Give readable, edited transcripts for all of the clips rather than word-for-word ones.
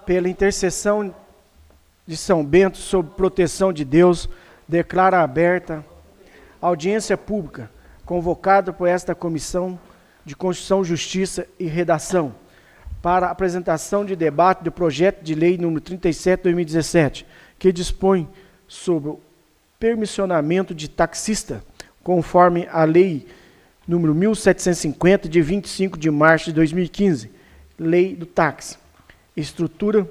pela intercessão de São Bento, sob proteção de Deus, declara aberta a audiência pública, convocada por esta Comissão de Constituição, Justiça e Redação, para a apresentação de debate do projeto de lei número 37/2017, que dispõe sobre o permissionamento de taxista, conforme a lei número 1750, de 25 de março de 2015, Lei do Táxi, estrutura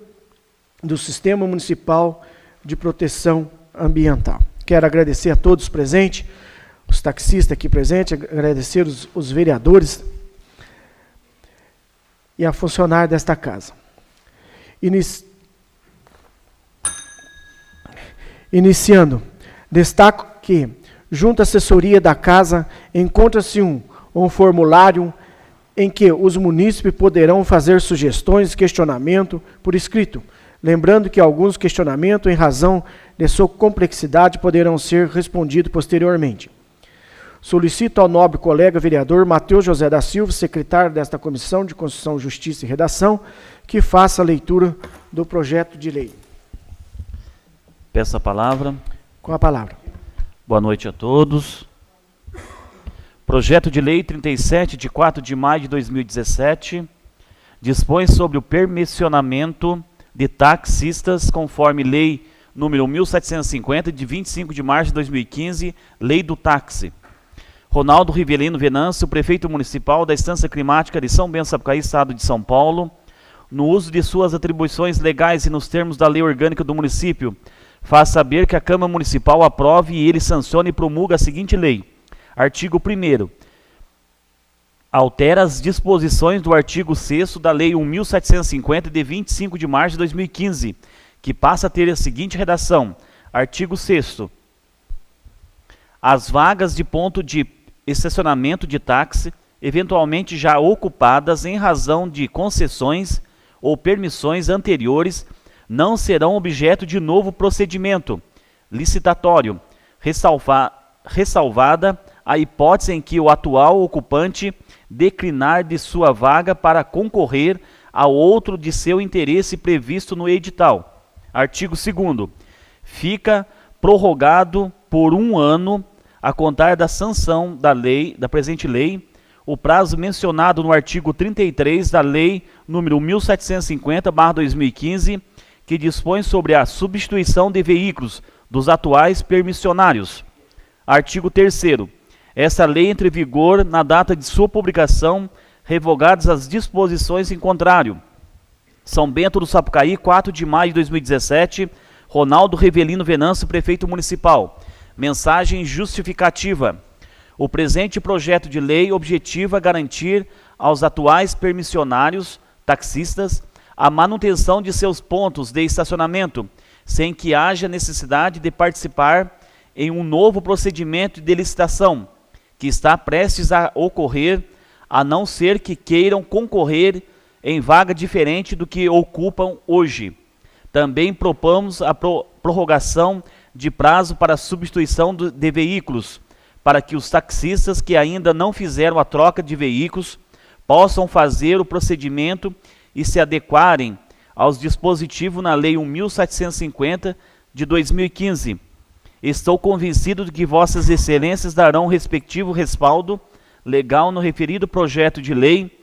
do Sistema Municipal de Proteção Ambiental. Quero agradecer a todos presentes, os taxistas aqui presentes, agradecer os vereadores e a funcionária desta casa. Iniciando, destaco que, junto à assessoria da casa, encontra-se um formulário em que os munícipes poderão fazer sugestões e questionamento por escrito, lembrando que alguns questionamentos, em razão de sua complexidade, poderão ser respondidos posteriormente. Solicito ao nobre colega vereador Matheus José da Silva, secretário desta Comissão de Constituição, Justiça e Redação, que faça a leitura do projeto de lei. Peço a palavra. Com a palavra. Boa noite a todos. Projeto de lei 37, de 4 de maio de 2017, dispõe sobre o permissionamento de taxistas, conforme lei número 1750, de 25 de março de 2015, Lei do Táxi. Ronaldo Rivelino Venâncio, prefeito municipal da Estância Climática de São Bento, Sapucaí, Estado de São Paulo, no uso de suas atribuições legais e nos termos da lei orgânica do município, faz saber que a Câmara Municipal aprove e ele sancione e promulga a seguinte lei. Artigo 1º. Altera as disposições do artigo 6º da Lei 1.750, de 25 de março de 2015, que passa a ter a seguinte redação. Artigo 6º. As vagas de ponto de estacionamento de táxi, eventualmente já ocupadas em razão de concessões ou permissões anteriores, não serão objeto de novo procedimento licitatório, ressalvada a hipótese em que o atual ocupante declinar de sua vaga para concorrer a outro de seu interesse previsto no edital. Artigo 2º. Fica prorrogado por 1 ano, a contar da sanção da presente lei, o prazo mencionado no artigo 33 da Lei número 1750/2015, que dispõe sobre a substituição de veículos dos atuais permissionários. Artigo 3º. Esta lei entra em vigor na data de sua publicação, revogadas as disposições em contrário. São Bento do Sapucaí, 4 de maio de 2017, Ronaldo Rivelino Venâncio, prefeito municipal. Mensagem justificativa. O presente projeto de lei objetiva garantir aos atuais permissionários, taxistas, a manutenção de seus pontos de estacionamento, sem que haja necessidade de participar em um novo procedimento de licitação, que está prestes a ocorrer, a não ser que queiram concorrer em vaga diferente do que ocupam hoje. Também propomos a prorrogação de prazo para substituição de veículos, para que os taxistas que ainda não fizeram a troca de veículos possam fazer o procedimento e se adequarem aos dispositivos na Lei 1.750 de 2015. Estou convencido de que Vossas Excelências darão o respectivo respaldo legal no referido projeto de lei.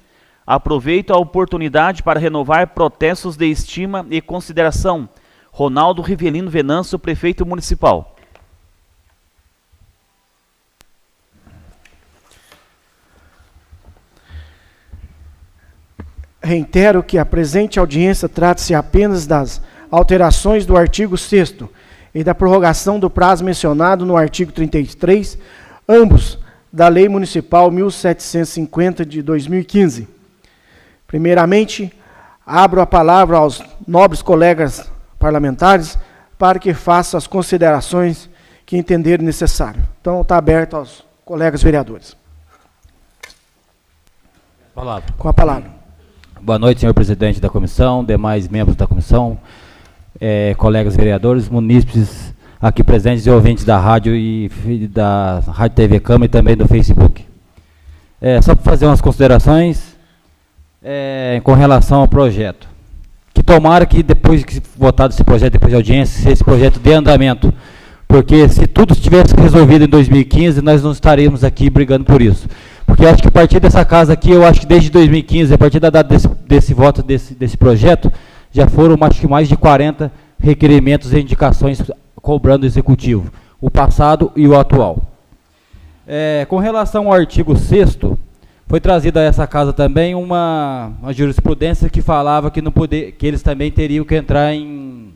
Aproveito a oportunidade para renovar protestos de estima e consideração. Ronaldo Rivelino Venâncio, prefeito municipal. Reitero que a presente audiência trata-se apenas das alterações do artigo 6º e da prorrogação do prazo mencionado no artigo 33, ambos da Lei Municipal 1750 de 2015. Primeiramente, abro a palavra aos nobres colegas parlamentares para que façam as considerações que entenderem necessário. Então, está aberto aos colegas vereadores. Palavra. Com a palavra. Boa noite, senhor presidente da comissão, demais membros da comissão, colegas vereadores, munícipes aqui presentes e ouvintes da rádio e da Rádio TV Câmara e também do Facebook. Só para fazer umas considerações, com relação ao projeto. Que tomara que depois que votado esse projeto, depois de audiência, esse projeto dê andamento. Porque se tudo estivesse resolvido em 2015, nós não estaríamos aqui brigando por isso. Porque eu acho que a partir dessa casa aqui, eu acho que desde 2015, a partir da data desse voto desse projeto, já foram acho que mais de 40 requerimentos e indicações cobrando o executivo, o passado e o atual. Com relação ao artigo 6º, foi trazida a essa casa também uma jurisprudência que falava que, que eles também teriam que entrar em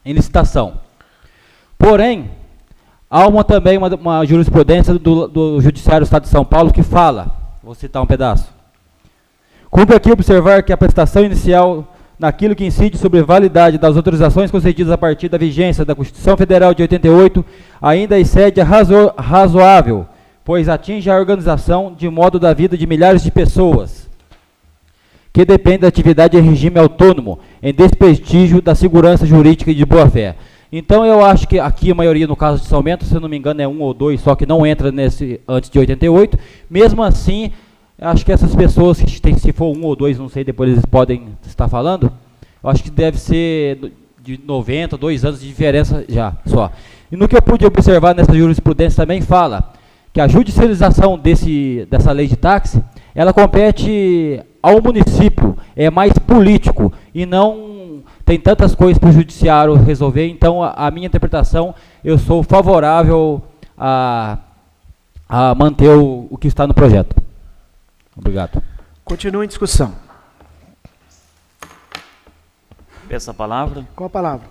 licitação. Porém, há também uma jurisprudência do Judiciário do Estado de São Paulo que fala, vou citar um pedaço. Cumpre aqui observar que a prestação inicial naquilo que incide sobre a validade das autorizações concedidas a partir da vigência da Constituição Federal de 88 ainda excede a razoável, pois atinge a organização de modo da vida de milhares de pessoas, que dependem da atividade em regime autônomo, em desprestígio da segurança jurídica e de boa-fé. Então, eu acho que aqui a maioria, no caso de São Bento, se eu não me engano, é 1 ou 2, só que não entra nesse antes de 88. Mesmo assim, acho que essas pessoas, se for 1 ou 2, não sei, depois eles podem estar falando, eu acho que deve ser de 90, 2 anos de diferença já, só. E no que eu pude observar nessa jurisprudência também fala que a judicialização dessa lei de táxi, ela compete ao município, é mais político e não tem tantas coisas para o judiciário resolver. Então, a minha interpretação, eu sou favorável a manter o que está no projeto. Obrigado. Continua em discussão. Peço a palavra. Com a palavra.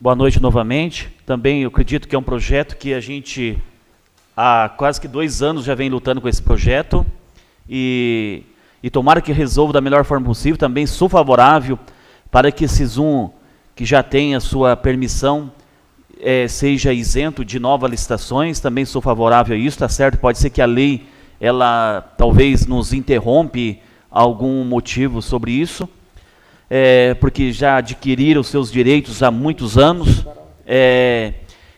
Boa noite novamente. Também eu acredito que é um projeto que a gente, há quase que 2 anos, já vem lutando com esse projeto. E tomara que resolva da melhor forma possível. Também sou favorável para que esse Zoom, que já tem a sua permissão, seja isento de novas licitações. Também sou favorável a isso, tá certo? Pode ser que a lei, ela talvez nos interrompe algum motivo sobre isso, porque já adquiriram seus direitos há muitos anos,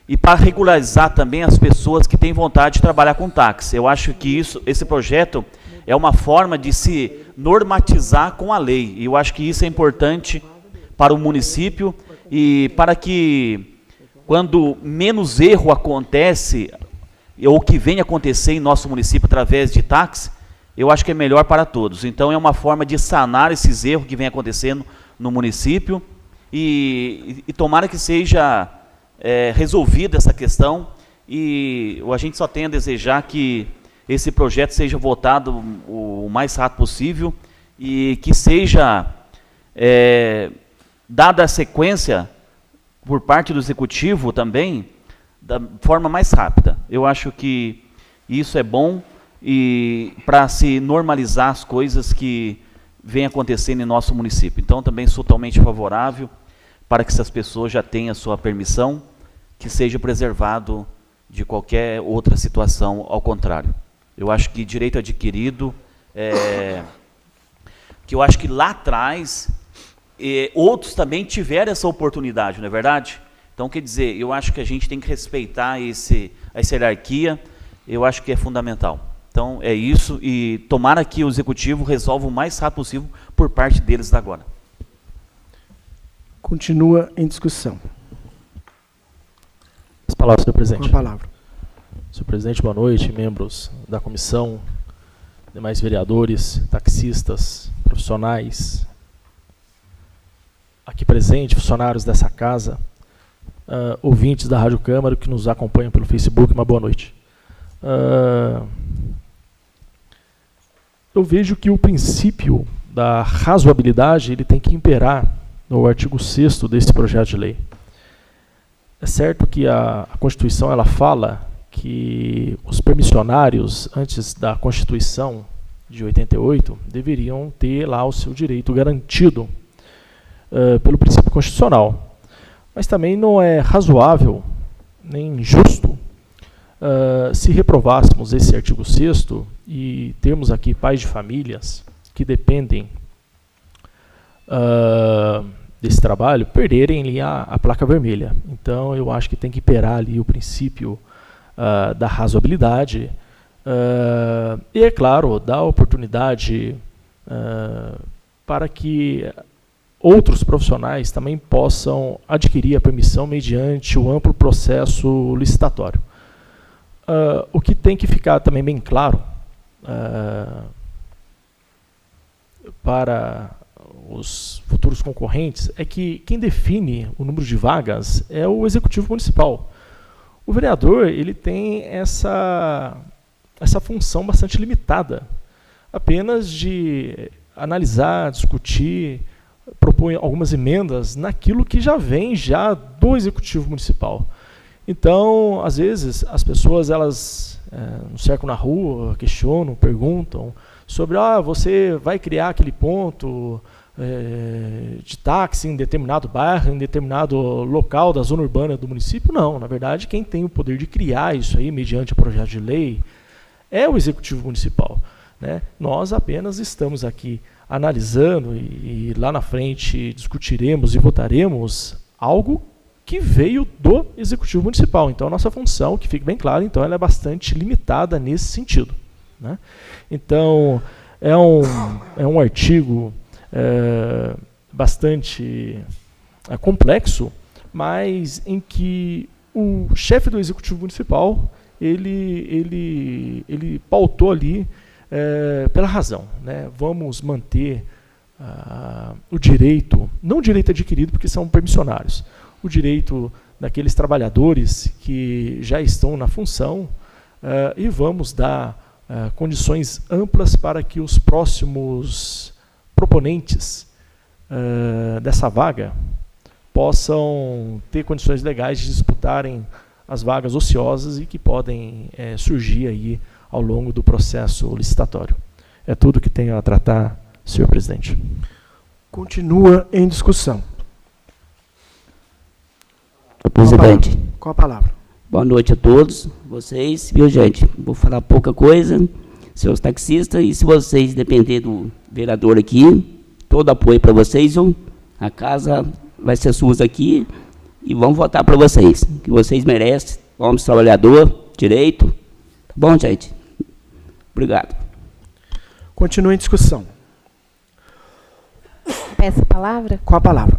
e para regularizar também as pessoas que têm vontade de trabalhar com táxi. Eu acho que esse projeto é uma forma de se normatizar com a lei. E eu acho que isso é importante para o município e para que, quando menos erro acontece, ou que vem acontecer em nosso município através de táxi, eu acho que é melhor para todos. Então, é uma forma de sanar esses erros que vem acontecendo no município e tomara que seja resolvida essa questão, e a gente só tem a desejar que esse projeto seja votado o mais rápido possível e que seja dada a sequência por parte do Executivo também da forma mais rápida. Eu acho que isso é bom e para se normalizar as coisas que vêm acontecendo em nosso município. Então, também sou totalmente favorável para que essas pessoas já tenham a sua permissão, que seja preservado de qualquer outra situação, ao contrário. Eu acho que direito adquirido, que eu acho que lá atrás, outros também tiveram essa oportunidade, não é verdade? Então, quer dizer, eu acho que a gente tem que respeitar essa hierarquia, eu acho que é fundamental. Então, é isso, e tomara que o Executivo resolva o mais rápido possível por parte deles agora. Continua em discussão. As palavras, senhor presidente. Com a palavra. Senhor presidente, boa noite, membros da comissão, demais vereadores, taxistas, profissionais aqui presentes, funcionários dessa casa, ouvintes da Rádio Câmara que nos acompanham pelo Facebook, uma boa noite. Eu vejo que o princípio da razoabilidade ele tem que imperar no artigo 6º desse projeto de lei. É certo que a Constituição ela fala que os permissionários, antes da Constituição de 88, deveriam ter lá o seu direito garantido pelo princípio constitucional. Mas também não é razoável, nem justo, se reprovássemos esse artigo 6º e termos aqui pais de famílias que dependem desse trabalho, perderem ali a placa vermelha. Então, eu acho que tem que imperar ali o princípio da razoabilidade e, é claro, dar oportunidade para que outros profissionais também possam adquirir a permissão mediante o amplo processo licitatório. O que tem que ficar também bem claro para os futuros concorrentes é que quem define o número de vagas é o Executivo Municipal. O vereador ele tem essa função bastante limitada, apenas de analisar, discutir, propor algumas emendas naquilo que já vem do Executivo Municipal. Então, às vezes, as pessoas elas nos cercam na rua, questionam, perguntam sobre você vai criar aquele ponto de táxi em determinado bairro, em determinado local da zona urbana do município. Não, na verdade, quem tem o poder de criar isso aí mediante o projeto de lei é o Executivo Municipal, né? Nós apenas estamos aqui analisando e lá na frente discutiremos e votaremos algo que veio do Executivo Municipal. Então, a nossa função, que fique bem claro, então, ela é bastante limitada nesse sentido, né? Então, é um artigo bastante complexo, mas em que o chefe do Executivo Municipal ele pautou ali pela razão, né? Vamos manter o direito, não o direito adquirido porque são permissionários, o direito daqueles trabalhadores que já estão na função e vamos dar condições amplas para que os próximos proponentes dessa vaga possam ter condições legais de disputarem as vagas ociosas e que podem surgir aí ao longo do processo licitatório. É tudo que tenho a tratar, senhor presidente. Continua em discussão. Presidente. Com a palavra. Boa noite a todos, vocês. Viu, gente? Vou falar pouca coisa, seus taxistas, e se vocês depender do vereador aqui, todo apoio para vocês, viu? A casa vai ser sua aqui e vamos votar para vocês, que vocês merecem, homens trabalhador, direito. Tá bom, gente? Obrigado. Continua em discussão. Peço a palavra? Com a palavra.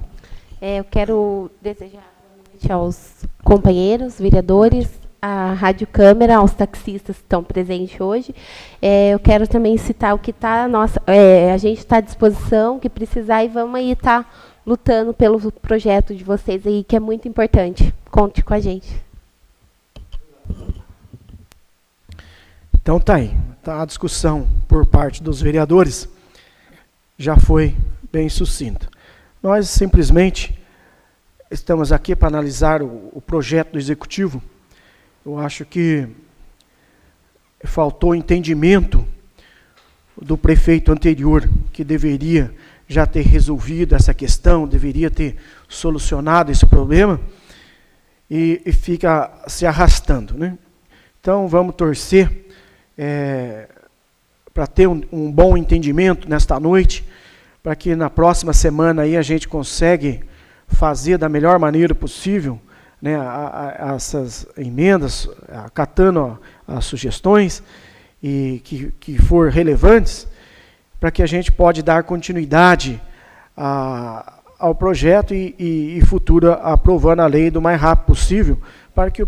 Eu quero desejar boa noite aos companheiros, vereadores, à Rádio Câmara, aos taxistas que estão presentes hoje. Eu quero também citar o que está a gente está à disposição, que precisar, e vamos aí estar lutando pelo projeto de vocês aí, que é muito importante. Conte com a gente. Então tá aí. Tá a discussão por parte dos vereadores já foi bem sucinta. Nós simplesmente estamos aqui para analisar o projeto do Executivo. Eu acho que faltou entendimento do prefeito anterior, que deveria já ter resolvido essa questão, deveria ter solucionado esse problema, e fica se arrastando, né? Então, vamos torcer para ter um bom entendimento nesta noite, para que na próxima semana aí a gente consegue fazer da melhor maneira possível, né, essas emendas, acatando as sugestões e que for relevantes, para que a gente pode dar continuidade ao projeto e futura aprovando a lei do mais rápido possível, para que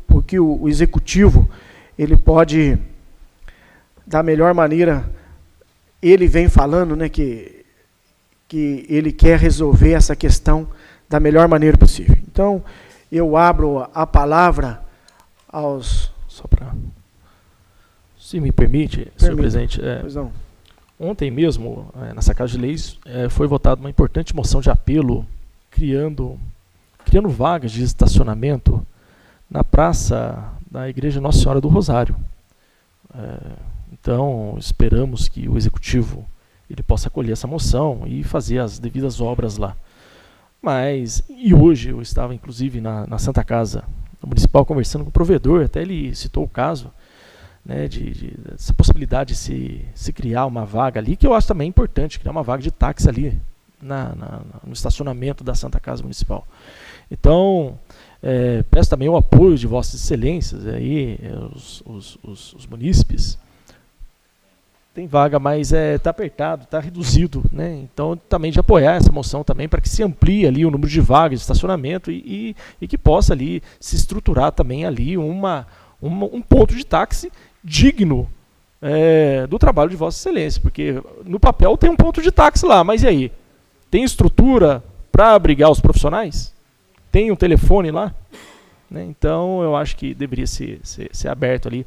porque o executivo ele pode, da melhor maneira, ele vem falando, né, que ele quer resolver essa questão da melhor maneira possível. Então, eu abro a palavra aos... Só para... Se me permite, senhor presidente, ontem mesmo, nessa Casa de Leis, foi votada uma importante moção de apelo criando vagas de estacionamento na praça da Igreja Nossa Senhora do Rosário. Então, esperamos que o Executivo ele possa acolher essa moção e fazer as devidas obras lá. E hoje eu estava, inclusive, na Santa Casa Municipal, conversando com o provedor, até ele citou o caso, né, dessa possibilidade de se criar uma vaga ali, que eu acho também importante, criar uma vaga de táxi ali, no estacionamento da Santa Casa Municipal. Então, peço também o apoio de Vossas Excelências, aí, os munícipes, tem vaga, mas está apertado, está reduzido, né? Então, também de apoiar essa moção também para que se amplie ali o número de vagas de estacionamento e que possa ali se estruturar também ali um ponto de táxi digno do trabalho de Vossa Excelência, porque no papel tem um ponto de táxi lá, mas e aí? Tem estrutura para abrigar os profissionais? Tem um telefone lá? Né? Então, eu acho que deveria ser aberto ali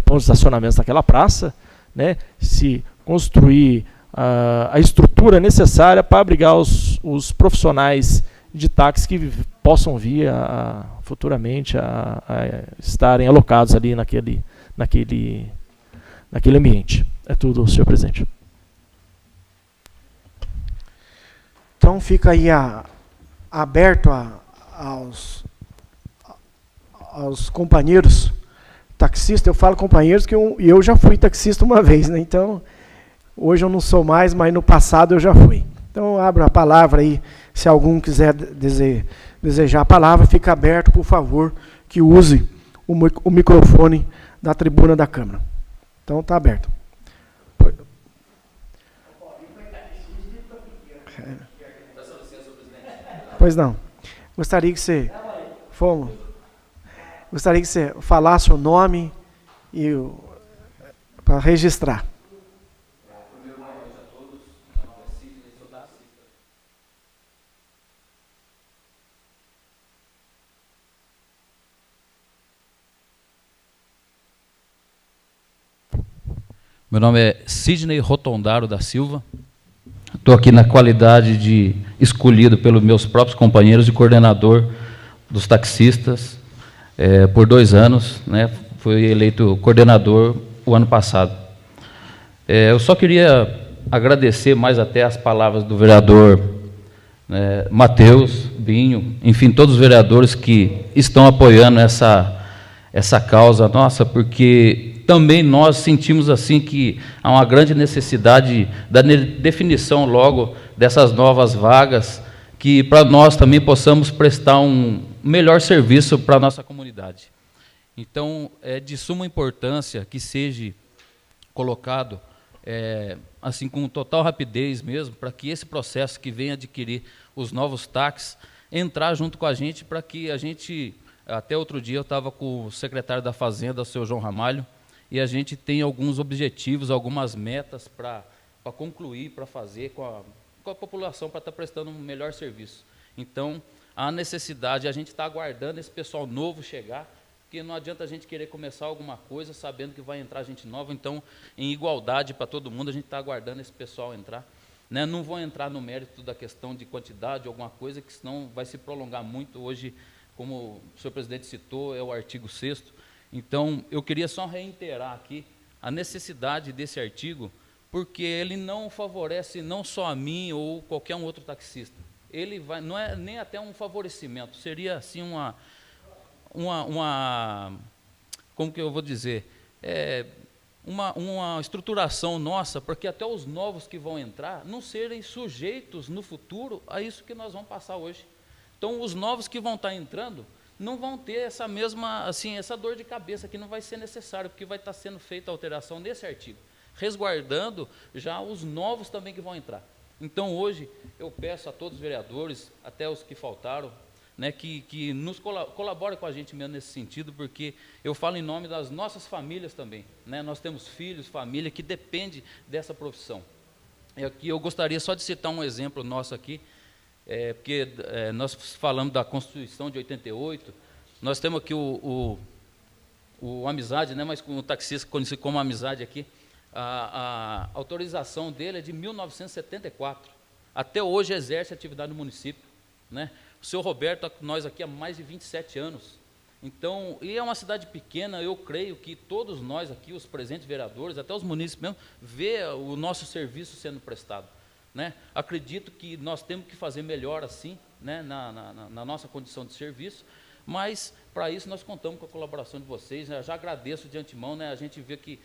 pontos de estacionamento naquela praça, né? Se construir a estrutura necessária para abrigar os profissionais de táxi que possam vir futuramente a estarem alocados ali naquele ambiente. É tudo, senhor presidente. Então fica aí aberto aos companheiros taxistas. Eu falo companheiros que eu já fui taxista uma vez, né? Então, hoje eu não sou mais, mas no passado eu já fui. Então, abro a palavra aí, se algum quiser desejar a palavra, fica aberto, por favor, que use o microfone da tribuna da Câmara. Então, está aberto. Pois não. Gostaria que você falasse o nome para registrar. Meu nome é Sidney Rotondaro da Silva. Estou aqui na qualidade de escolhido pelos meus próprios companheiros de coordenador dos taxistas por 2 anos, né? Fui eleito coordenador o ano passado. Eu só queria agradecer mais até as palavras do vereador Matheus, Binho, enfim, todos os vereadores que estão apoiando essa causa nossa, porque também nós sentimos assim que há uma grande necessidade da definição logo dessas novas vagas, que para nós também possamos prestar um melhor serviço para a nossa comunidade. Então, é de suma importância que seja colocado, assim, com total rapidez mesmo, para que esse processo que vem adquirir os novos táxis, entrar junto com a gente, para que a gente, até outro dia eu estava com o secretário da Fazenda, o senhor João Ramalho, e a gente tem alguns objetivos, algumas metas para concluir, para fazer com a população, para estar prestando um melhor serviço. Então, há necessidade, a gente está aguardando esse pessoal novo chegar, porque não adianta a gente querer começar alguma coisa sabendo que vai entrar gente nova. Então, em igualdade para todo mundo, a gente está aguardando esse pessoal entrar. Né? Não vou entrar no mérito da questão de quantidade, alguma coisa, que senão vai se prolongar muito. Hoje, como o senhor presidente citou, é o artigo 6º. Então, eu queria só reiterar aqui a necessidade desse artigo, porque ele não favorece não só a mim ou qualquer um outro taxista. Ele vai, não é nem até um favorecimento, seria assim como que eu vou dizer, uma estruturação nossa, porque até os novos que vão entrar não serem sujeitos no futuro a isso que nós vamos passar hoje. Então, os novos que vão estar entrando não vão ter essa mesma, assim, essa dor de cabeça, que não vai ser necessário, porque vai estar sendo feita a alteração nesse artigo, resguardando já os novos também que vão entrar. Então, hoje, eu peço a todos os vereadores, até os que faltaram, né, que nos colaborem com a gente mesmo nesse sentido, porque eu falo em nome das nossas famílias também, né? Nós temos filhos, família, que depende dessa profissão. E aqui eu gostaria só de citar um exemplo nosso aqui, porque nós falamos da Constituição de 88, nós temos aqui o Amizade, né, mas com o taxista conhecido como Amizade aqui, a autorização dele é de 1974, até hoje exerce atividade no município, né? O senhor Roberto está com nós aqui há mais de 27 anos, então, e é uma cidade pequena, eu creio que todos nós aqui, os presentes vereadores, até os munícipes mesmo, vê o nosso serviço sendo prestado. Né? Acredito que nós temos que fazer melhor assim, né, na nossa condição de serviço, mas para isso nós contamos com a colaboração de vocês, né? Já agradeço de antemão, né? A gente vê que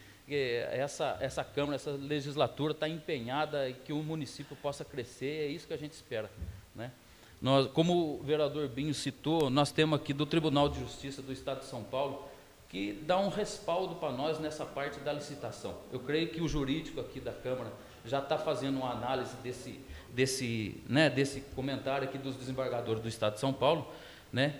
essa Câmara, essa legislatura está empenhada e que o município possa crescer, é isso que a gente espera. Né? Nós, como o vereador Binho citou, nós temos aqui do Tribunal de Justiça do Estado de São Paulo, que dá um respaldo para nós nessa parte da licitação. Eu creio que o jurídico aqui da Câmara já está fazendo uma análise desse comentário aqui dos desembargadores do Estado de São Paulo, né?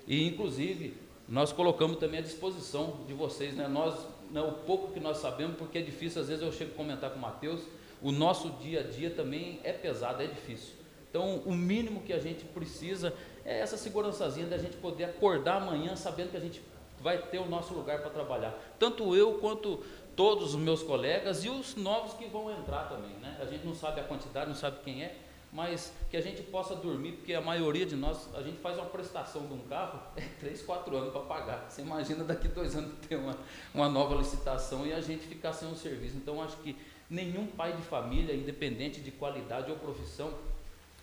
E, inclusive, nós colocamos também à disposição de vocês, né? O pouco que nós sabemos, porque é difícil, às vezes eu chego a comentar com o Matheus, o nosso dia a dia também é pesado, é difícil. Então, o mínimo que a gente precisa é essa segurançazinha da gente poder acordar amanhã sabendo que a gente vai ter o nosso lugar para trabalhar. Tanto eu quanto todos os meus colegas e os novos que vão entrar também, né? A gente não sabe a quantidade, não sabe quem é, mas que a gente possa dormir, porque a maioria de nós, a gente faz uma prestação de um carro, 3, 4 anos para pagar. Você imagina daqui 2 anos ter uma nova licitação e a gente ficar sem um serviço. Então, acho que nenhum pai de família, independente de qualidade ou profissão,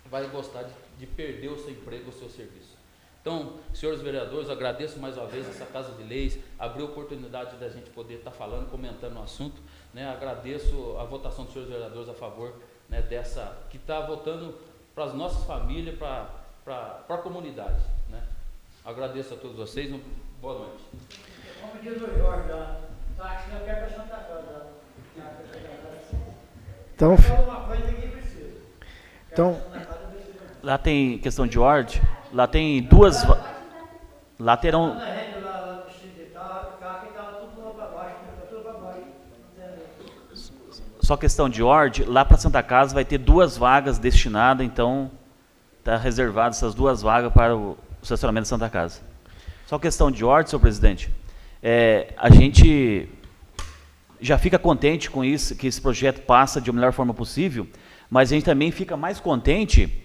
vai gostar de perder o seu emprego, o seu serviço. Então, senhores vereadores, agradeço mais uma vez essa Casa de Leis, abriu a oportunidade da gente poder estar falando, comentando o assunto, né? Agradeço a votação dos senhores vereadores a favor, né, dessa, que está votando para as nossas famílias, para a comunidade, né? Agradeço a todos vocês, boa noite. Como diz o Jorge, táxi não quer para Santa Casa. Então, Uma coisa que precisa. então, Lá tem questão de ordem, lá tem duas... Lá terão... Na rede lá do sindicato, carro que estava tudo lá para baixo, tudo para baixo. Só questão de ordem, lá para Santa Casa vai ter 2 vagas destinadas, então está reservado essas 2 vagas para o estacionamento da Santa Casa. Só questão de ordem, senhor presidente, a gente já fica contente com isso, que esse projeto passa de uma melhor forma possível, mas a gente também fica mais contente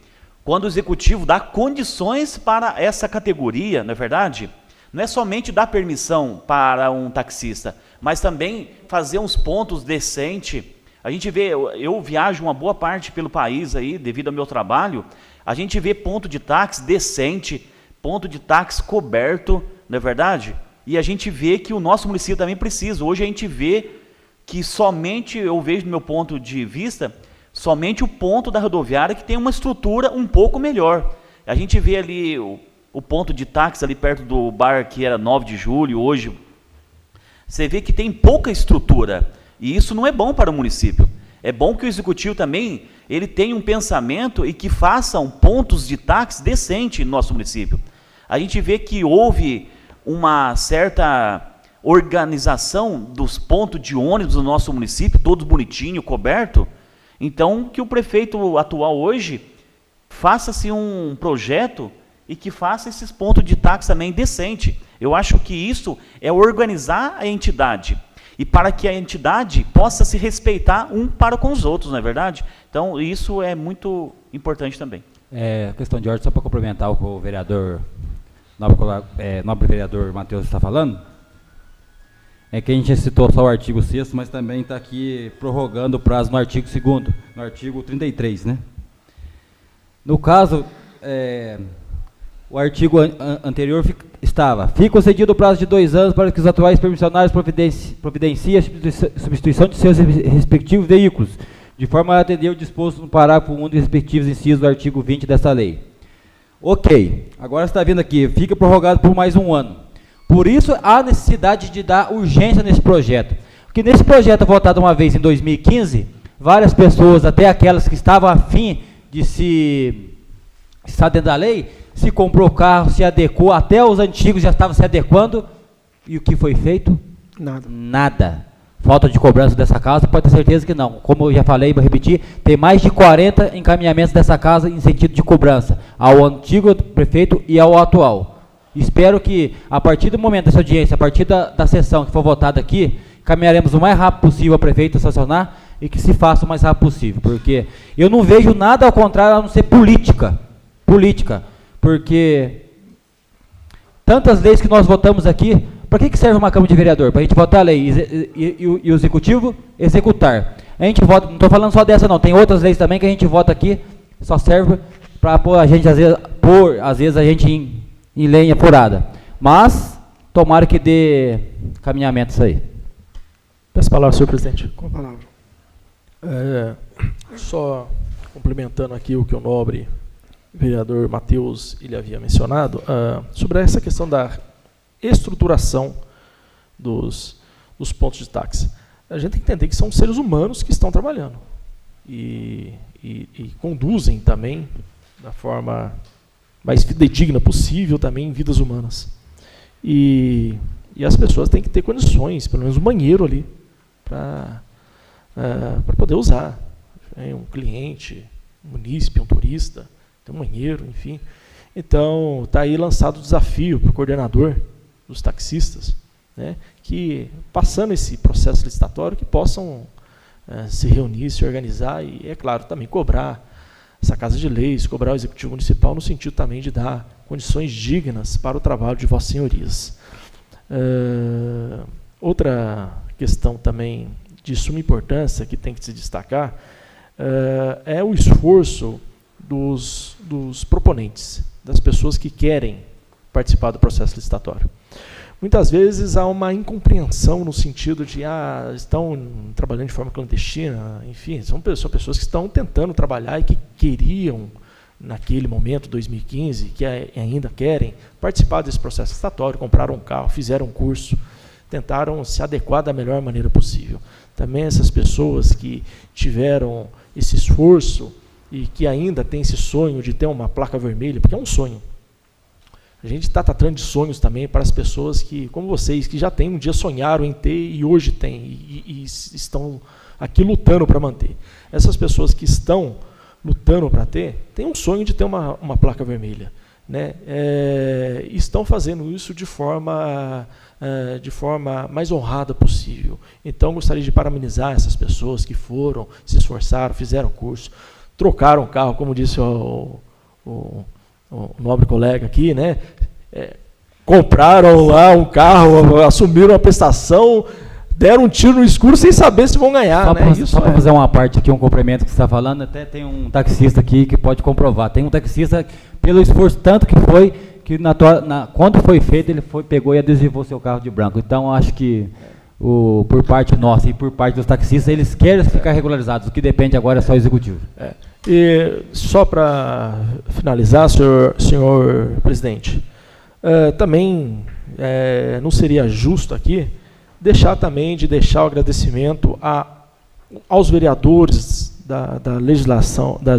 quando o executivo dá condições para essa categoria, não é verdade? Não é somente dar permissão para um taxista, mas também fazer uns pontos decentes. A gente vê, eu viajo uma boa parte pelo país aí, devido ao meu trabalho, a gente vê ponto de táxi decente, ponto de táxi coberto, não é verdade? E a gente vê que o nosso município também precisa. Hoje a gente vê que somente, eu vejo do meu ponto de vista, somente o ponto da rodoviária que tem uma estrutura um pouco melhor. A gente vê ali o ponto de táxi ali perto do bar que era 9 de julho, hoje, você vê que tem pouca estrutura, e isso não é bom para o município. É bom que o executivo também, ele tenha um pensamento e que façam pontos de táxi decentes no nosso município. A gente vê que houve uma certa organização dos pontos de ônibus no nosso município, todos bonitinho, coberto. Então, que o prefeito atual hoje faça-se um projeto e que faça esses pontos de táxi também decente. Eu acho que isso é organizar a entidade e para que a entidade possa se respeitar um para com os outros, não é verdade? Então, isso é muito importante também. Questão de ordem, só para complementar o que o vereador, nobre vereador Matheus está falando, é que a gente citou só o artigo 6º, mas também está aqui prorrogando o prazo no artigo 2º, no artigo 33, né? No caso, o artigo anterior fica concedido o prazo de 2 anos para que os atuais permissionários providenciem a substituição de seus respectivos veículos, de forma a atender o disposto no parágrafo 1 dos respectivos incisos do artigo 20 desta lei. Ok, agora está vendo aqui, fica prorrogado por mais 1 ano. Por isso, há necessidade de dar urgência nesse projeto. Porque nesse projeto votado uma vez em 2015, várias pessoas, até aquelas que estavam afim de estar dentro da lei, se comprou carro, se adequou, até os antigos já estavam se adequando. E o que foi feito? nada. Nada. Falta de cobrança dessa casa, pode ter certeza que não. Como eu já falei, vou repetir, tem mais de 40 encaminhamentos dessa casa em sentido de cobrança, ao antigo prefeito e ao atual. Espero que, a partir do momento dessa audiência, a partir da sessão que for votada aqui, caminharemos o mais rápido possível ao prefeito sancionar e que se faça o mais rápido possível, porque eu não vejo nada ao contrário a não ser política, porque tantas leis que nós votamos aqui, para que serve uma Câmara de Vereador? Para a gente votar a lei e o Executivo executar. A gente vota, não estou falando só dessa não, tem outras leis também que a gente vota aqui, só serve para pôr a gente, às vezes a gente em lenha furada. Mas, tomara que dê caminhamento isso aí. Peço a palavra, senhor presidente. Com a palavra. Só complementando aqui o que o nobre vereador Matheus ele havia mencionado, sobre essa questão da estruturação dos pontos de táxi. A gente tem que entender que são seres humanos que estão trabalhando e conduzem também da forma mais fidedigna possível também vidas humanas. E as pessoas têm que ter condições, pelo menos um banheiro ali, para poder usar. Um cliente, um munícipe, um turista, tem um banheiro, enfim. Então, está aí lançado o desafio para o coordenador dos taxistas, né, que, passando esse processo licitatório, que possam se reunir, se organizar e, é claro, também cobrar essa Casa de Leis, cobrar o Executivo Municipal no sentido também de dar condições dignas para o trabalho de vossas senhorias. Outra questão também de suma importância que tem que se destacar é o esforço dos proponentes, das pessoas que querem participar do processo licitatório. Muitas vezes há uma incompreensão no sentido de estão trabalhando de forma clandestina, enfim, são pessoas que estão tentando trabalhar e que queriam, naquele momento, 2015, que ainda querem participar desse processo licitatório, compraram um carro, fizeram um curso, tentaram se adequar da melhor maneira possível. Também essas pessoas que tiveram esse esforço e que ainda têm esse sonho de ter uma placa vermelha, porque é um sonho. A gente está tratando de sonhos também para as pessoas que, como vocês, que já têm um dia sonharam em ter e hoje têm, e estão aqui lutando para manter. Essas pessoas que estão lutando para ter, têm um sonho de ter uma placa vermelha, né? Estão fazendo isso de forma mais honrada possível. Então, gostaria de parabenizar essas pessoas que foram, se esforçaram, fizeram curso, trocaram o carro, como disse o nobre colega aqui, né? Compraram lá um carro, assumiram a prestação, deram um tiro no escuro sem saber se vão ganhar. Só para fazer uma parte aqui, um complemento que você está falando, até tem um taxista aqui que pode comprovar. Tem um taxista, pelo esforço tanto que foi, que quando foi feito, ele pegou e adesivou seu carro de branco. Então, acho que por parte nossa e por parte dos taxistas, eles querem ficar regularizados, o que depende agora é só o executivo. E só para finalizar, senhor presidente, também não seria justo aqui deixar o agradecimento aos vereadores da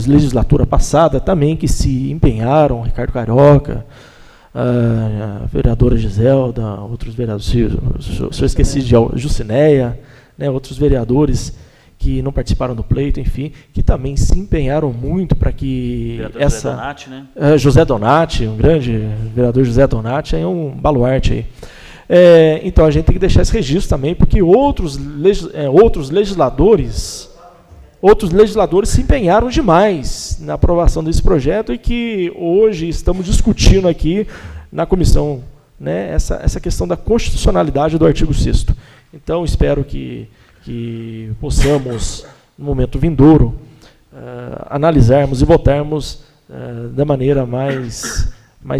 legislatura passada também que se empenharam, Ricardo Carioca, a vereadora Giselda, outros vereadores, se eu esqueci de Jucinéia, né, outros vereadores que não participaram do pleito, enfim, que também se empenharam muito para que José Donati, né? José Donati, um grande vereador José Donati, é um baluarte aí. Então a gente tem que deixar esse registro também, porque outros legisladores se empenharam demais na aprovação desse projeto e que hoje estamos discutindo aqui na comissão, né, essa questão da constitucionalidade do artigo 6º. Então espero que possamos, no momento vindouro, analisarmos e votarmos da maneira mais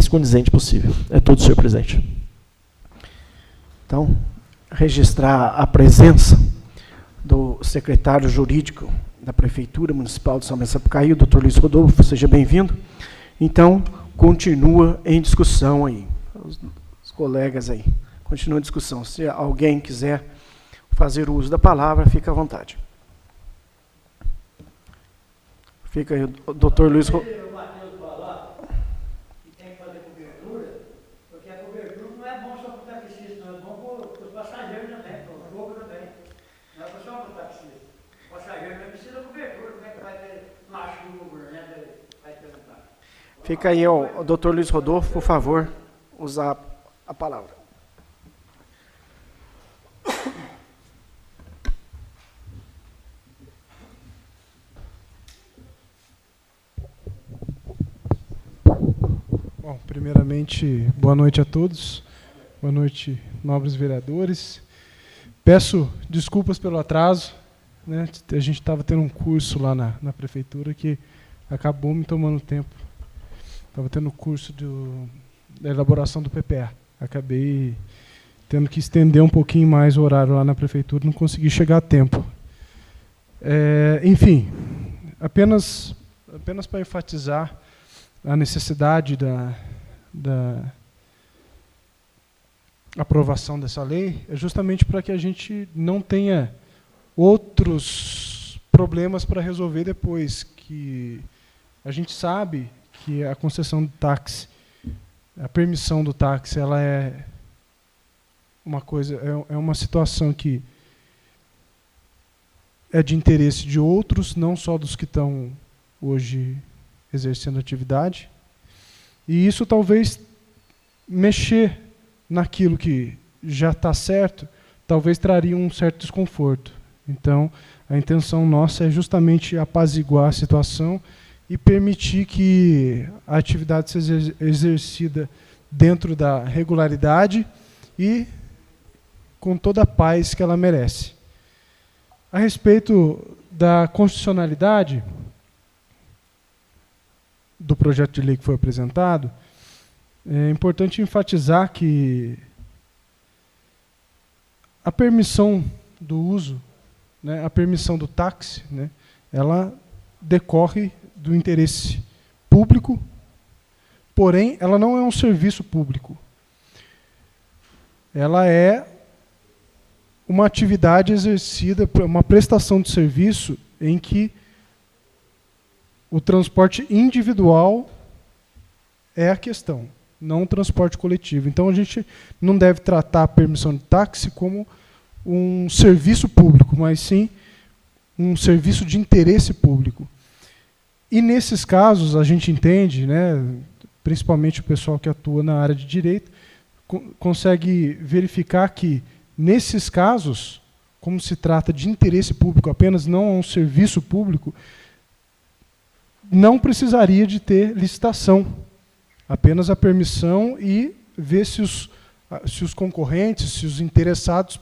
condizente possível. É tudo, senhor presidente. Então, registrar a presença do secretário jurídico da Prefeitura Municipal de São Bento Sapucaí, o doutor Luiz Rodolfo, seja bem-vindo. Então, continua em discussão aí. Os colegas aí, continua em discussão. Se alguém quiser fazer uso da palavra, fica à vontade. Fica aí o doutor Luiz Rodolfo. O Matheus falar que tem que fazer cobertura, porque a cobertura não é bom só para o taxista, não é bom para os passageiros também, para o jogo também. Não é só para o taxista. O passageiro também precisa de cobertura, como é que vai ter uma chuva, né? Vai perguntar. Fica aí o doutor Luiz Rodolfo, por favor, usar a palavra. Bom, primeiramente, boa noite a todos. Boa noite, nobres vereadores. Peço desculpas pelo atraso, né? A gente estava tendo um curso lá na prefeitura que acabou me tomando tempo. Estava tendo curso da elaboração do PPA. Acabei tendo que estender um pouquinho mais o horário lá na prefeitura, não consegui chegar a tempo. Enfim, apenas para enfatizar a necessidade aprovação dessa lei é justamente para que a gente não tenha outros problemas para resolver depois, que a gente sabe que a concessão do táxi, a permissão do táxi, ela é uma coisa, é uma situação que é de interesse de outros, não só dos que estão hoje exercendo atividade. E isso talvez mexer naquilo que já está certo, talvez traria um certo desconforto. Então, a intenção nossa é justamente apaziguar a situação e permitir que a atividade seja exercida dentro da regularidade e com toda a paz que ela merece. A respeito da constitucionalidade do projeto de lei que foi apresentado, é importante enfatizar que a permissão do uso, né, a permissão do táxi, né, ela decorre do interesse público, porém, ela não é um serviço público. Ela é uma atividade exercida, uma prestação de serviço em que o transporte individual é a questão, não o transporte coletivo. Então, a gente não deve tratar a permissão de táxi como um serviço público, mas sim um serviço de interesse público. E, nesses casos, a gente entende, né, principalmente o pessoal que atua na área de direito, consegue verificar que, nesses casos, como se trata de interesse público apenas, não é um serviço público, não precisaria de ter licitação, apenas a permissão e ver se os concorrentes, se os interessados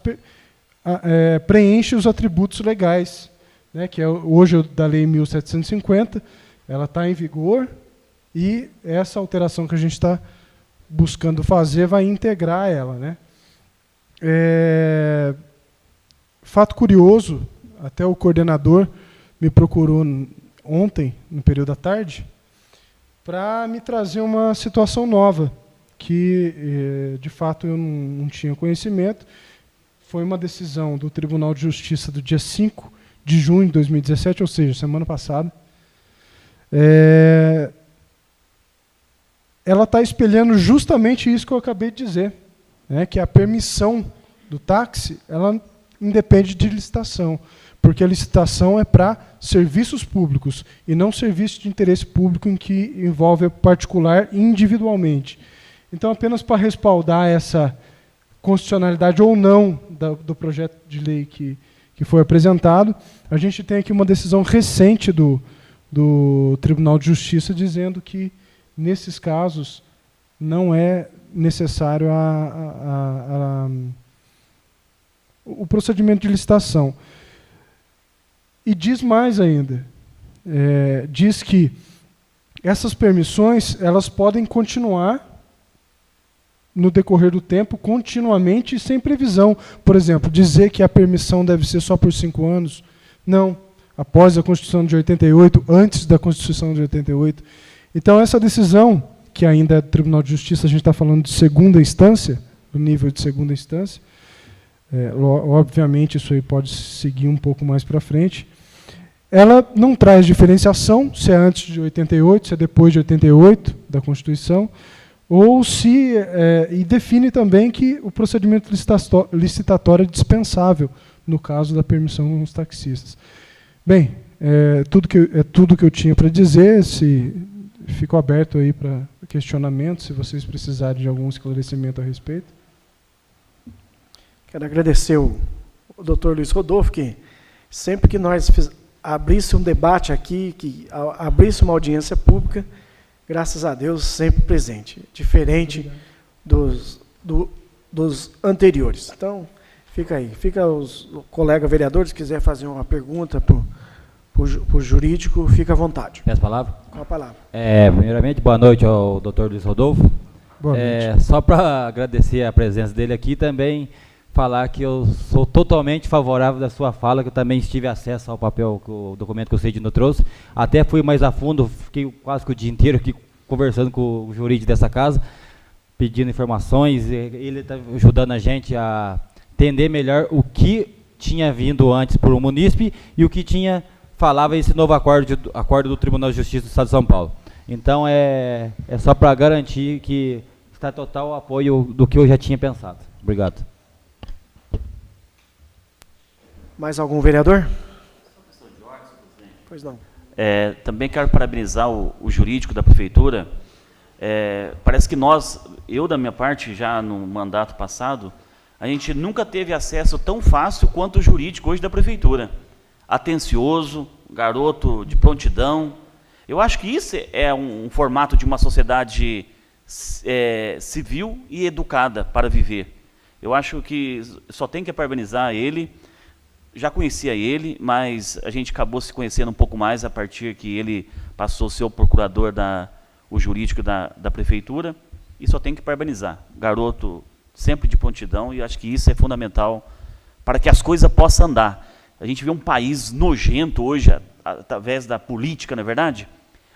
preenchem os atributos legais, né, que é hoje da Lei 1750, ela está em vigor, e essa alteração que a gente está buscando fazer vai integrar ela, né? Fato curioso, até o coordenador me procurou ontem, no período da tarde, para me trazer uma situação nova, que, de fato, eu não tinha conhecimento. Foi uma decisão do Tribunal de Justiça do dia 5 de junho de 2017, ou seja, semana passada. Ela está espelhando justamente isso que eu acabei de dizer, né, que a permissão do táxi, ela independe de licitação, porque a licitação é para serviços públicos e não serviço de interesse público em que envolve o particular individualmente. Então, apenas para respaldar essa constitucionalidade ou não do projeto de lei que foi apresentado, a gente tem aqui uma decisão recente do Tribunal de Justiça dizendo que, nesses casos, não é necessário o procedimento de licitação. E diz mais ainda, diz que essas permissões elas podem continuar no decorrer do tempo, continuamente e sem previsão. Por exemplo, dizer que a permissão deve ser só por 5 anos. Não. Após a Constituição de 88, antes da Constituição de 88. Então, essa decisão, que ainda é do Tribunal de Justiça, a gente está falando de segunda instância, do nível de segunda instância, obviamente isso aí pode seguir um pouco mais para frente, ela não traz diferenciação, se é antes de 88, se é depois de 88, da Constituição, ou se e define também que o procedimento licitatório é dispensável no caso da permissão dos taxistas. Bem, tudo que eu tinha para dizer. Fico aberto aí para questionamento, se vocês precisarem de algum esclarecimento a respeito. Quero agradecer o Dr. Luiz Rodolfo, que sempre que nós abrisse um debate aqui, que abrisse uma audiência pública, graças a Deus, sempre presente, diferente dos anteriores. Então, fica aí. Fica os colegas vereadores, se quiser fazer uma pergunta para o jurídico, fica à vontade. Peço a palavra? Com a palavra. Primeiramente, boa noite ao Dr. Luiz Rodolfo. Boa noite. Só para agradecer a presença dele aqui, também falar que eu sou totalmente favorável da sua fala, que eu também tive acesso ao papel, o documento que o Sidney trouxe. Até fui mais a fundo, fiquei quase que o dia inteiro aqui conversando com o jurídico dessa casa, pedindo informações, ele está ajudando a gente a entender melhor o que tinha vindo antes por um munícipe e o que falava esse novo acordo do Tribunal de Justiça do Estado de São Paulo. Então, é só para garantir que está total apoio do que eu já tinha pensado. Obrigado. Mais algum vereador? Pois não. Também quero parabenizar o jurídico da prefeitura. Parece que eu da minha parte, já no mandato passado, a gente nunca teve acesso tão fácil quanto o jurídico hoje da prefeitura. Atencioso, garoto de prontidão. Eu acho que isso é um formato de uma sociedade civil e educada para viver. Eu acho que só tem que parabenizar ele. Já conhecia ele, mas a gente acabou se conhecendo um pouco mais a partir que ele passou a ser o procurador o jurídico da prefeitura, e só tem que parabenizar. Garoto sempre de prontidão, e acho que isso é fundamental para que as coisas possam andar. A gente vê um país nojento hoje, através da política, não é verdade?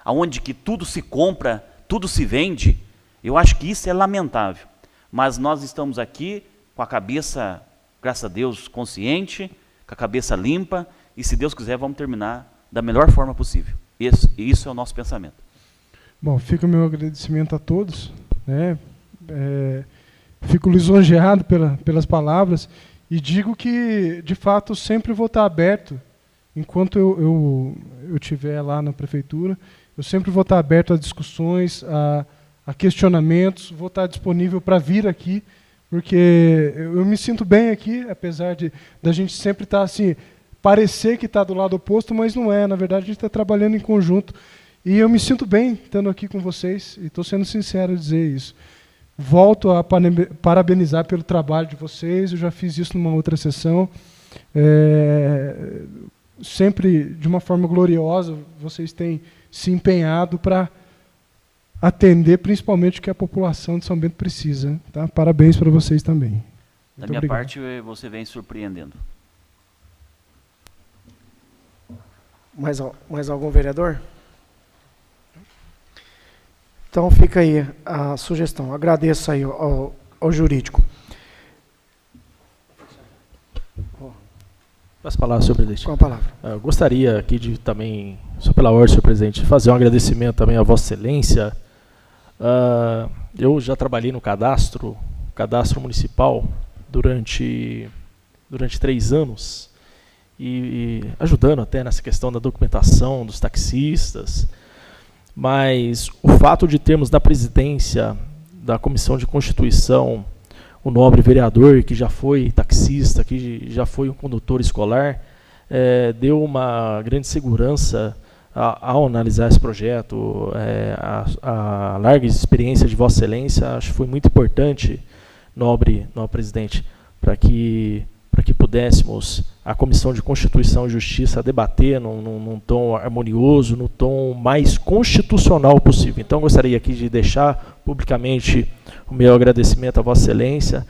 Onde que tudo se compra, tudo se vende. Eu acho que isso é lamentável. Mas nós estamos aqui com a cabeça, graças a Deus, consciente, com a cabeça limpa, e se Deus quiser, vamos terminar da melhor forma possível. Isso é o nosso pensamento. Bom, fica o meu agradecimento a todos, né? Fico lisonjeado pelas palavras e digo que, de fato, sempre vou estar aberto, enquanto eu estiver lá na prefeitura, eu sempre vou estar aberto a discussões, a questionamentos, vou estar disponível para vir aqui, porque eu me sinto bem aqui, apesar da gente sempre estar assim, parecer que está do lado oposto, mas não é. Na verdade, a gente está trabalhando em conjunto. E eu me sinto bem estando aqui com vocês, e estou sendo sincero em dizer isso. Volto a parabenizar pelo trabalho de vocês, eu já fiz isso numa outra sessão. Sempre de uma forma gloriosa, vocês têm se empenhado para atender principalmente o que a população de São Bento precisa. Tá? Parabéns para vocês também. Da minha parte, você vem surpreendendo. Mais algum vereador? Então fica aí a sugestão. Agradeço aí ao jurídico. Posso falar, senhor presidente? Com a palavra. Eu gostaria aqui de também, só pela ordem, senhor presidente, fazer um agradecimento também à Vossa Excelência. Eu já trabalhei no cadastro municipal durante 3 anos, e ajudando até nessa questão da documentação dos taxistas, mas o fato de termos na presidência da Comissão de Constituição o nobre vereador que já foi taxista, que já foi um condutor escolar, deu uma grande segurança ao analisar esse projeto. A larga experiência de Vossa Excelência, acho que foi muito importante, nobre presidente, para que pudéssemos, a Comissão de Constituição e Justiça, debater num tom harmonioso, no tom mais constitucional possível. Então, gostaria aqui de deixar publicamente o meu agradecimento a Vossa Excelência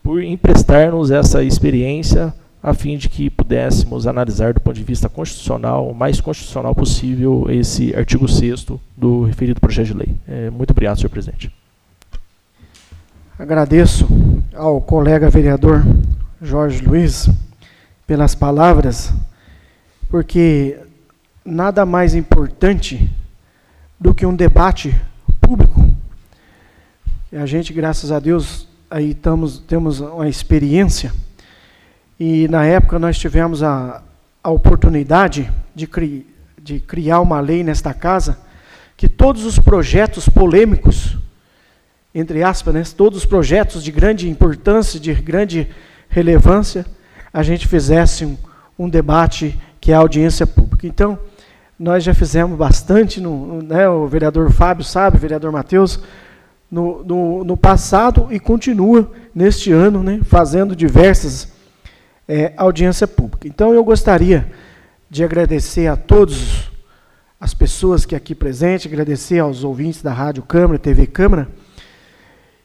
por emprestar-nos essa experiência, a fim de que pudéssemos analisar do ponto de vista constitucional, o mais constitucional possível, esse artigo 6º do referido projeto de lei. Muito obrigado, senhor presidente. Agradeço ao colega vereador Jorge Luiz pelas palavras, porque nada mais importante do que um debate público. E a gente, graças a Deus, aí temos uma experiência, e na época nós tivemos a oportunidade de criar uma lei nesta casa, que todos os projetos polêmicos, entre aspas, né, todos os projetos de grande importância, de grande relevância, a gente fizesse um debate que é a audiência pública. Então, nós já fizemos bastante, né, o vereador Fábio sabe, o vereador Matheus, no passado, e continua neste ano, né, fazendo diversas audiência pública. Então, eu gostaria de agradecer a todas as pessoas que aqui presentes, agradecer aos ouvintes da Rádio Câmara, TV Câmara,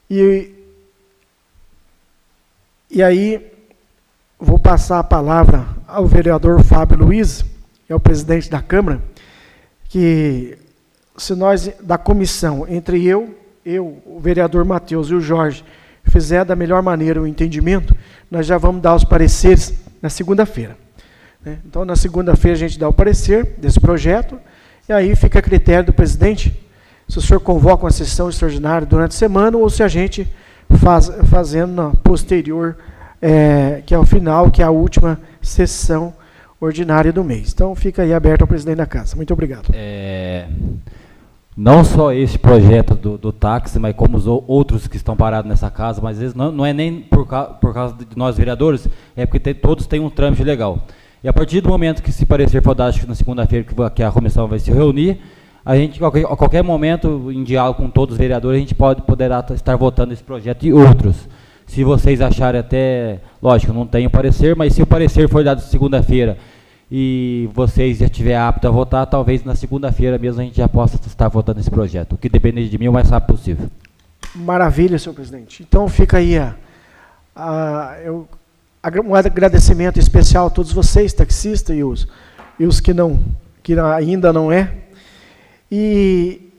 e aí vou passar a palavra ao vereador Fábio Luiz, que é o presidente da Câmara, que se nós, da comissão, entre eu eu, o vereador Matheus e o Jorge fizer da melhor maneira o entendimento, nós já vamos dar os pareceres na segunda-feira. Né? Então, na segunda-feira a gente dá o parecer desse projeto, e aí fica a critério do presidente se o senhor convoca uma sessão extraordinária durante a semana ou se a gente fazendo na posterior, que é o final, que é a última sessão ordinária do mês. Então, fica aí aberto ao presidente da casa. Muito obrigado. Não só esse projeto do táxi, mas como os outros que estão parados nessa casa, mas às vezes não é nem por causa de nós vereadores, é porque todos têm um trâmite legal. E a partir do momento que se parecer for dado, acho que na segunda-feira que a comissão vai se reunir, a gente, a qualquer momento, em diálogo com todos os vereadores, a gente poderá estar votando esse projeto e outros. Se vocês acharem até, lógico, não tem o parecer, mas se o parecer for dado segunda-feira e vocês já estiverem aptos a votar, talvez na segunda-feira mesmo a gente já possa estar votando esse projeto. O que depender de mim, o mais rápido possível. Maravilha, senhor presidente. Então fica aí um agradecimento especial a todos vocês, taxistas e os que ainda não é. E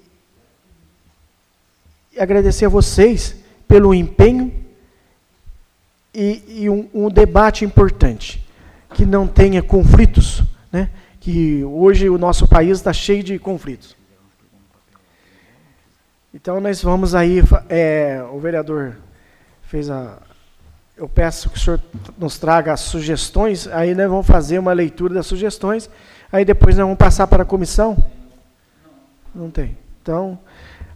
agradecer a vocês pelo empenho e um debate importante, que não tenha conflitos, né? Que hoje o nosso país está cheio de conflitos. Então nós vamos aí, o vereador fez eu peço que o senhor nos traga as sugestões, aí nós vamos fazer uma leitura das sugestões, aí depois nós vamos passar para a comissão. Não tem. Então,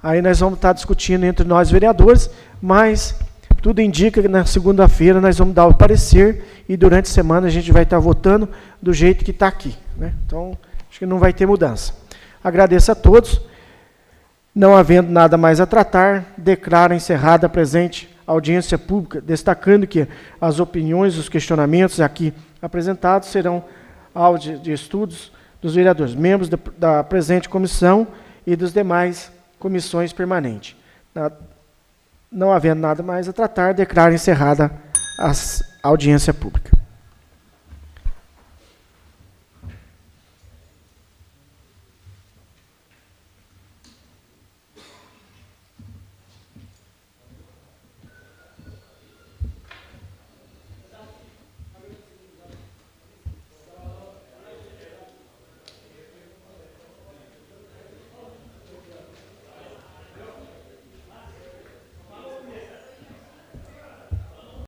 aí nós vamos estar discutindo entre nós vereadores, mas tudo indica que na segunda-feira nós vamos dar o parecer e durante a semana a gente vai estar votando do jeito que está aqui. Né? Então, acho que não vai ter mudança. Agradeço a todos. Não havendo nada mais a tratar, declaro encerrada a presente audiência pública, destacando que as opiniões, os questionamentos aqui apresentados serão áudio de estudos dos vereadores, membros da presente comissão e das demais comissões permanentes. Não havendo nada mais a tratar, declaro encerrada a audiência pública.